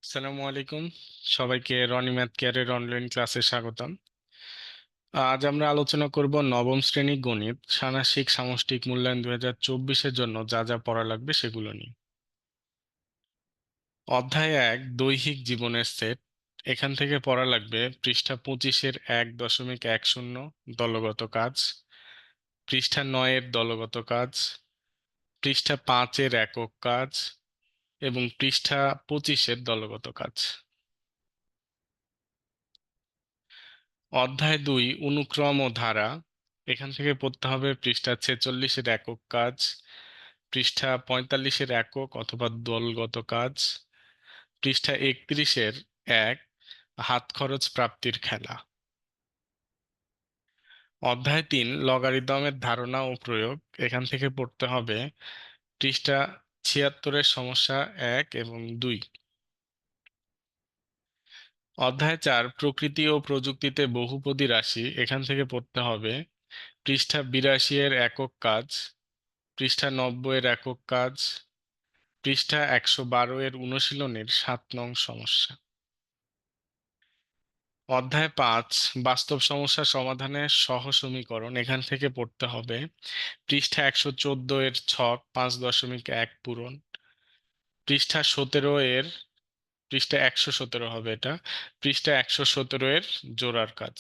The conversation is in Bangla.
আসসালামু আলাইকুম। সবাইকে রনি ম্যাথ কেয়ারের অনলাইন ক্লাসে স্বাগতম। আজ আমরা আলোচনা করব নবম শ্রেণী গণিত ষান্মাসিক সামষ্টিক মূল্যায়ন 2024-এর জন্য যা যা পড়া লাগবে সেগুলো নিয়ে। অধ্যায় 1 দৈহিক জীবনের সেট। এখান থেকে পড়া লাগবে পৃষ্ঠা 25-এর 1.10 দলগত কাজ, পৃষ্ঠা 9-এর দলগত কাজ, পৃষ্ঠা 5-এর একক কাজ এবং পৃষ্ঠা 25-এর দলগত কাজ। অধ্যায় 2 অনুক্রম ও ধারা। এখান থেকে পড়তে হবে পৃষ্ঠা 46-এর একক কাজ, পৃষ্ঠা 45-এর একক অথবা দলগত কাজ, পৃষ্ঠা 31-এর এক হাত খরচ প্রাপ্তির খেলা। অধ্যায় 3 লগারিদমের ধারণা ও প্রয়োগ। এখান থেকে পড়তে হবে পৃষ্ঠা 76-এর সমস্যা 1 এবং 2। অধ্যায় 4 প্রকৃতি ও প্রযুক্তিতে বহুপদী রাশি। এখান থেকে পড়তে হবে পৃষ্ঠা 82-এর একক কাজ, পৃষ্ঠা 90-এর একক কাজ, পৃষ্ঠা 112-এর অনুশীলনের 7 নং সমস্যা। অধ্যায় 5 বাস্তব সমস্যা সমাধানের সহ সমীকরণ। এখান থেকে পড়তে হবে পৃষ্ঠা 114-এর ছক 5.1 পূরণ, পৃষ্ঠা 17-এর পৃষ্ঠা 117 হবে এটা, পৃষ্ঠা 117-এর জোড়ার কাজ।